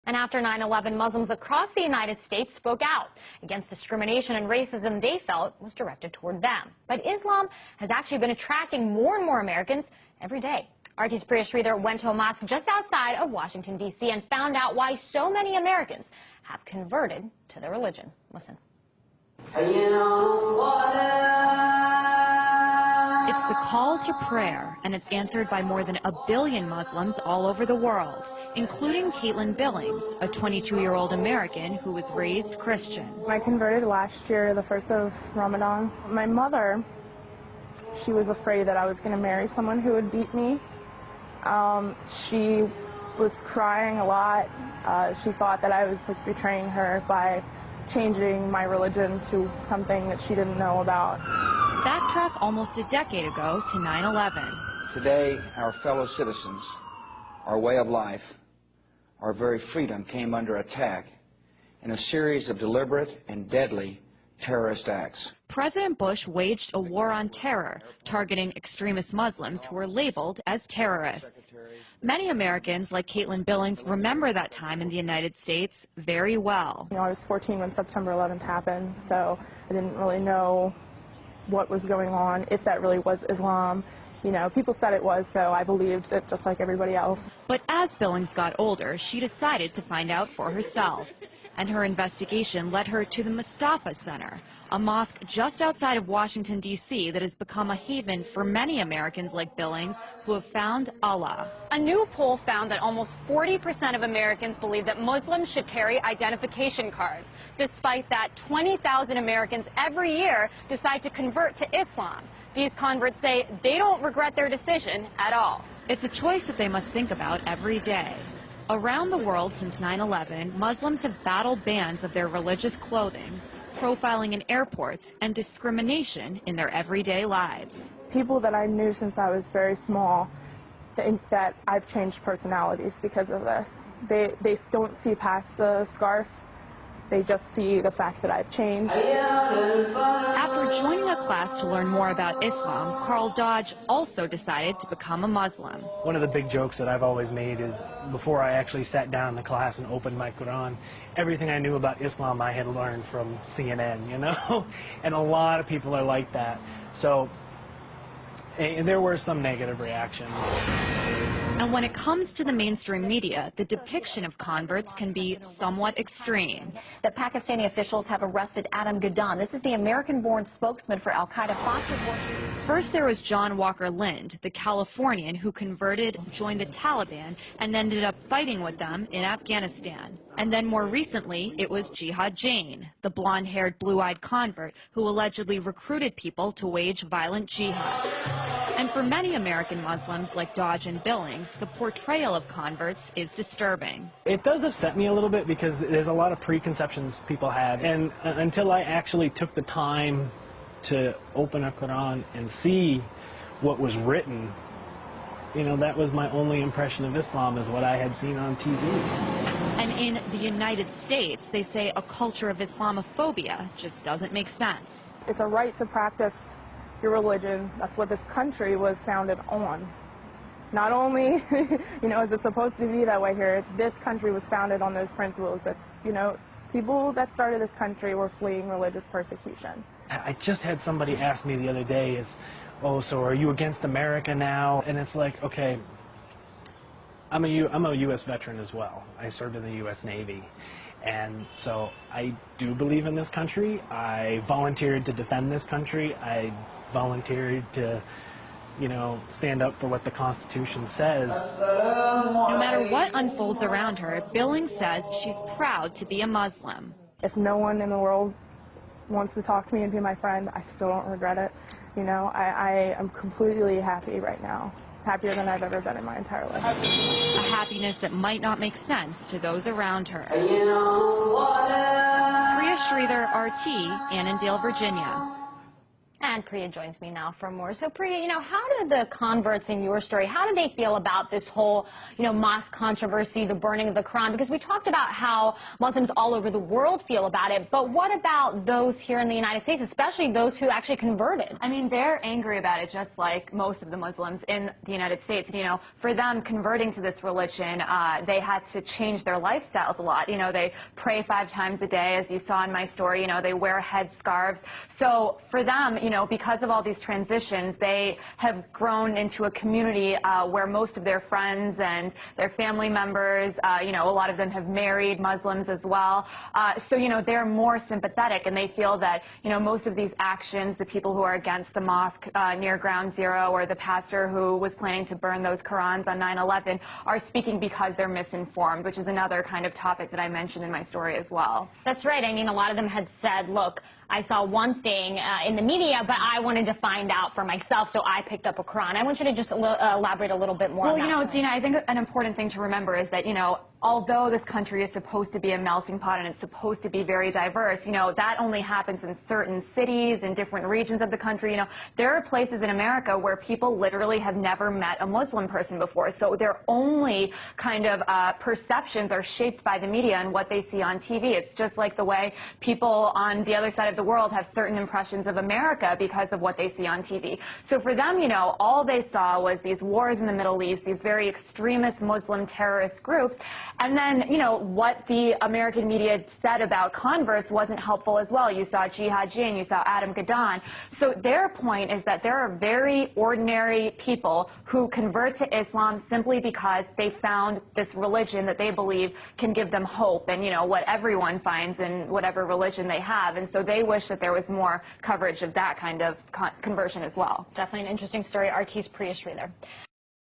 And after 9/11, Muslims across the United States spoke out against discrimination and racism they felt was directed toward them. But Islam has actually been attracting more and more Americans every day. RT's Priya Sridhar went to a mosque just outside of Washington, D.C. and found out why so many Americans have converted to their religion. Listen. It's the call to prayer, and it's answered by more than 1 billion Muslims all over the world, including Caitlin Billings, a 22-year-old American who was raised Christian. I converted last year, the 1st of Ramadan. My mother, she was afraid that I was going to marry someone who would beat me. She was crying a lot. She thought that I was betraying her by changing my religion to something that she didn't know about. Backtrack almost a decade ago to 9/11. Today, our fellow citizens, our way of life, our very freedom came under attack in a series of deliberate and deadly terrorist acts. President Bush waged a war on terror, targeting extremist Muslims who were labeled as terrorists. Many Americans, like Caitlin Billings, remember that time in the United States very well. I was 14 when September 11th happened, so I didn't really know what was going on, if that really was Islam. You know, people said it was, so I believed it just like everybody else. But as Billings got older, she decided to find out for herself. And her investigation led her to the Mustafa Center, a mosque just outside of Washington, D.C. that has become a haven for many Americans like Billings who have found Allah. A new poll found that almost 40% of Americans believe that Muslims should carry identification cards. Despite that, 20,000 Americans every year decide to convert to Islam. These converts say they don't regret their decision at all. It's a choice that they must think about every day. Around the world since 9/11, Muslims have battled bans of their religious clothing, profiling in airports, and discrimination in their everyday lives. People that I knew since I was very small think that I've changed personalities because of this. They don't see past the scarf. They just see the fact that I've changed. After joining a class to learn more about Islam, Carl Dodge also decided to become a Muslim. One of the big jokes that I've always made is before I actually sat down in the class and opened my Quran, everything I knew about Islam I had learned from CNN, you know? And a lot of people are like that. So and there were some negative reactions. And when it comes to the mainstream media, the depiction of converts can be somewhat extreme. The Pakistani officials have arrested Adam Gaddan. This is the American-born spokesman for al-Qaeda. Fox is working. First, there was John Walker Lind, the Californian who converted, joined the Taliban, and ended up fighting with them in Afghanistan. And then more recently, it was Jihad Jain, the blonde-haired, blue-eyed convert who allegedly recruited people to wage violent jihad. And for many American Muslims like Dodge and Billings, the portrayal of converts is disturbing. It does upset me a little bit because there's a lot of preconceptions people have. And until I actually took the time to open a Quran and see what was written, you know, that was my only impression of Islam, is what I had seen on TV. And in the United States, they say a culture of Islamophobia just doesn't make sense. It's a right to practice your religion. That's what this country was founded on. Not only, you know, is it supposed to be that way here, this country was founded on those principles. That's, you know, people that started this country were fleeing religious persecution. I just had somebody ask me the other day, oh, so are you against America now? And it's like, okay, I'm a U.S. veteran as well. I served in the U.S. Navy. And so I do believe in this country. I volunteered to defend this country. I volunteered to, you know, stand up for what the Constitution says. No matter what unfolds around her, Billings says she's proud to be a Muslim. If no one in the world wants to talk to me and be my friend, I still don't regret it. You know, I am completely happy right now. Happier than I've ever been in my entire life. A happiness that might not make sense to those around her. Priya Sridhar, RT, Annandale, Virginia. And Priya joins me now for more. So Priya, how did the converts in your story, how did they feel about this whole, mosque controversy, the burning of the Quran? Because we talked about how Muslims all over the world feel about it, but what about those here in the United States, especially those who actually converted? I mean, they're angry about it, just like most of the Muslims in the United States. For them, converting to this religion, they had to change their lifestyles a lot. They pray 5 times a day, as you saw in my story. They wear headscarves. So for them, because of all these transitions, they have grown into a community where most of their friends and their family members, a lot of them have married Muslims as well. So, they're more sympathetic, and they feel that, most of these actions, the people who are against the mosque near Ground Zero, or the pastor who was planning to burn those Qurans on 9/11, are speaking because they're misinformed, which is another kind of topic that I mentioned in my story as well. That's right. I mean, a lot of them had said, look, I saw one thing in the media, but I wanted to find out for myself, so I picked up a Quran. I want you to just elaborate a little bit more on that. Well, Dina, I think an important thing to remember is that, although this country is supposed to be a melting pot and it's supposed to be very diverse, that only happens in certain cities, in different regions of the country. There are places in America where people literally have never met a Muslim person before, so their only kind of perceptions are shaped by the media and what they see on TV. It's just like the way people on the other side of the world have certain impressions of America because of what they see on TV. So for them, all they saw was these wars in the Middle East, these very extremist Muslim terrorist groups, and then, what the American media said about converts wasn't helpful as well. You saw Jihad Jinn, you saw Adam Gadon. So their point is that there are very ordinary people who convert to Islam simply because they found this religion that they believe can give them hope, and, what everyone finds in whatever religion they have. And so they wish that there was more coverage of that kind of conversion as well. Definitely an interesting story. RT's Priya Sridhar.